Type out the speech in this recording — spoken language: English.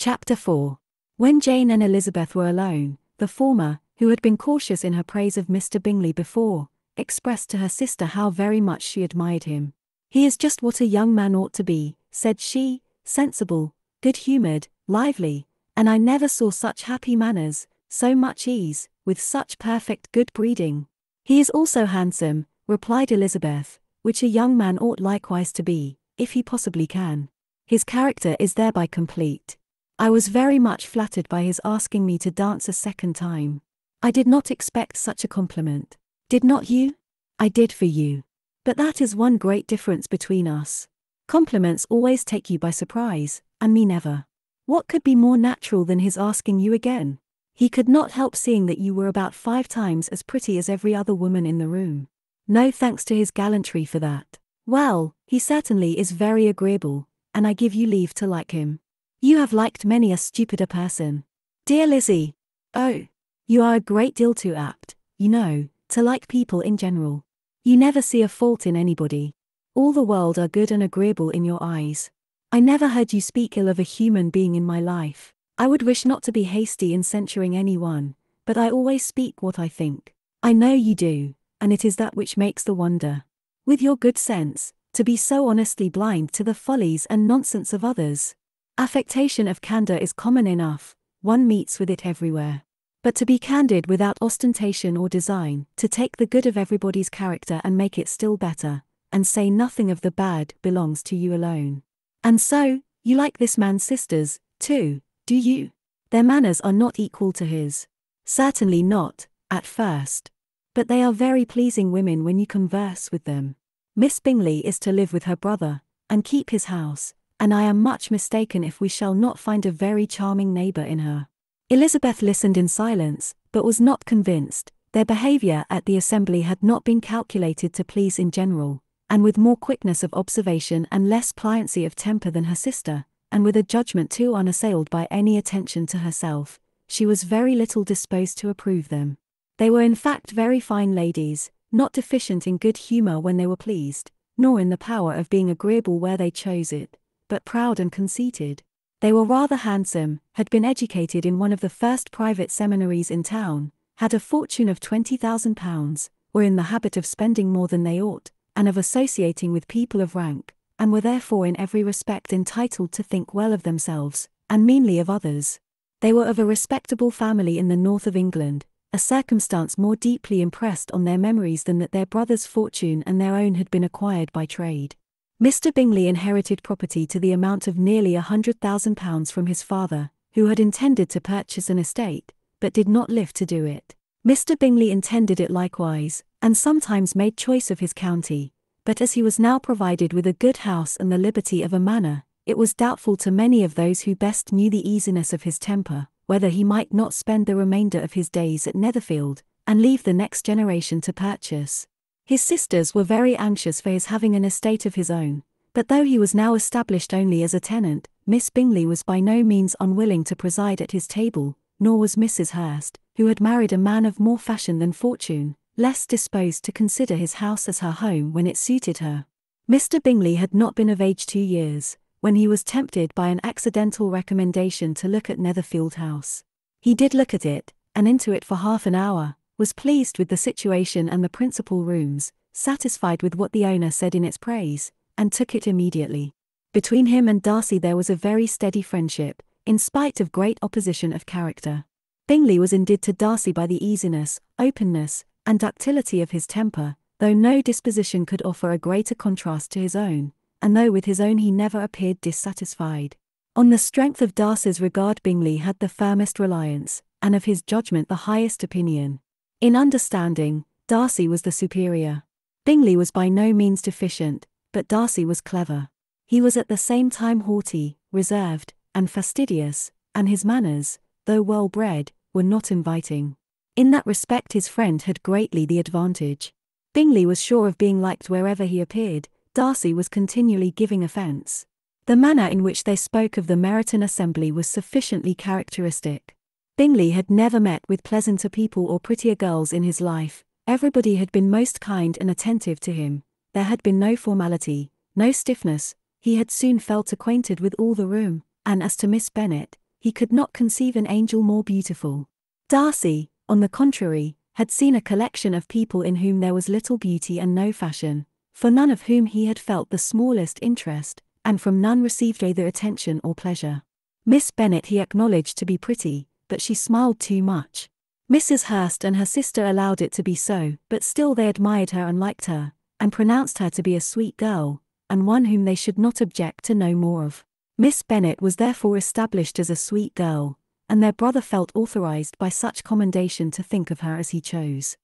Chapter 4. When Jane and Elizabeth were alone, the former, who had been cautious in her praise of Mr. Bingley before, expressed to her sister how very much she admired him. "He is just what a young man ought to be," said she, "sensible, good-humoured, lively, and I never saw such happy manners, so much ease, with such perfect good breeding." "He is also handsome," replied Elizabeth, "which a young man ought likewise to be, if he possibly can. His character is thereby complete. I was very much flattered by his asking me to dance a second time. I did not expect such a compliment. Did not you?" "I did for you. But that is one great difference between us. Compliments always take you by surprise, and me never. What could be more natural than his asking you again? He could not help seeing that you were about 5 times as pretty as every other woman in the room. No thanks to his gallantry for that. Well, he certainly is very agreeable, and I give you leave to like him. You have liked many a stupider person. Dear Lizzie! Oh! You are a great deal too apt, you know, to like people in general. You never see a fault in anybody. All the world are good and agreeable in your eyes. I never heard you speak ill of a human being in my life. I would wish not to be hasty in censuring anyone, but I always speak what I think. I know you do, and it is that which makes the wonder. With your good sense, to be so honestly blind to the follies and nonsense of others. Affectation of candour is common enough, one meets with it everywhere. But to be candid without ostentation or design, to take the good of everybody's character and make it still better, and say nothing of the bad, belongs to you alone. And so, you like this man's sisters, too, do you? Their manners are not equal to his. Certainly not, at first. But they are very pleasing women when you converse with them. Miss Bingley is to live with her brother, and keep his house, and I am much mistaken if we shall not find a very charming neighbour in her." Elizabeth listened in silence, but was not convinced. Their behaviour at the assembly had not been calculated to please in general, and with more quickness of observation and less pliancy of temper than her sister, and with a judgment too unassailed by any attention to herself, she was very little disposed to approve them. They were in fact very fine ladies, not deficient in good humour when they were pleased, nor in the power of being agreeable where they chose it, but proud and conceited. They were rather handsome, had been educated in one of the first private seminaries in town, had a fortune of £20,000, were in the habit of spending more than they ought, and of associating with people of rank, and were therefore in every respect entitled to think well of themselves, and meanly of others. They were of a respectable family in the north of England, a circumstance more deeply impressed on their memories than that their brother's fortune and their own had been acquired by trade. Mr. Bingley inherited property to the amount of nearly £100,000 from his father, who had intended to purchase an estate, but did not live to do it. Mr. Bingley intended it likewise, and sometimes made choice of his county, but as he was now provided with a good house and the liberty of a manor, it was doubtful to many of those who best knew the easiness of his temper, whether he might not spend the remainder of his days at Netherfield, and leave the next generation to purchase. His sisters were very anxious for his having an estate of his own, but though he was now established only as a tenant, Miss Bingley was by no means unwilling to preside at his table, nor was Mrs. Hurst, who had married a man of more fashion than fortune, less disposed to consider his house as her home when it suited her. Mr. Bingley had not been of age 2 years, when he was tempted by an accidental recommendation to look at Netherfield House. He did look at it, and into it for half an hour, was pleased with the situation and the principal rooms, satisfied with what the owner said in its praise, and took it immediately. Between him and Darcy there was a very steady friendship, in spite of great opposition of character. Bingley was endeared to Darcy by the easiness, openness, and ductility of his temper, though no disposition could offer a greater contrast to his own, and though with his own he never appeared dissatisfied. On the strength of Darcy's regard Bingley had the firmest reliance, and of his judgment the highest opinion. In understanding, Darcy was the superior. Bingley was by no means deficient, but Darcy was clever. He was at the same time haughty, reserved, and fastidious, and his manners, though well bred, were not inviting. In that respect his friend had greatly the advantage. Bingley was sure of being liked wherever he appeared, Darcy was continually giving offence. The manner in which they spoke of the Meryton assembly was sufficiently characteristic. Bingley had never met with pleasanter people or prettier girls in his life, everybody had been most kind and attentive to him, there had been no formality, no stiffness, he had soon felt acquainted with all the room, and as to Miss Bennet, he could not conceive an angel more beautiful. Darcy, on the contrary, had seen a collection of people in whom there was little beauty and no fashion, for none of whom he had felt the smallest interest, and from none received either attention or pleasure. Miss Bennet he acknowledged to be pretty, but she smiled too much. Mrs. Hurst and her sister allowed it to be so, but still they admired her and liked her, and pronounced her to be a sweet girl, and one whom they should not object to know more of. Miss Bennet was therefore established as a sweet girl, and their brother felt authorized by such commendation to think of her as he chose.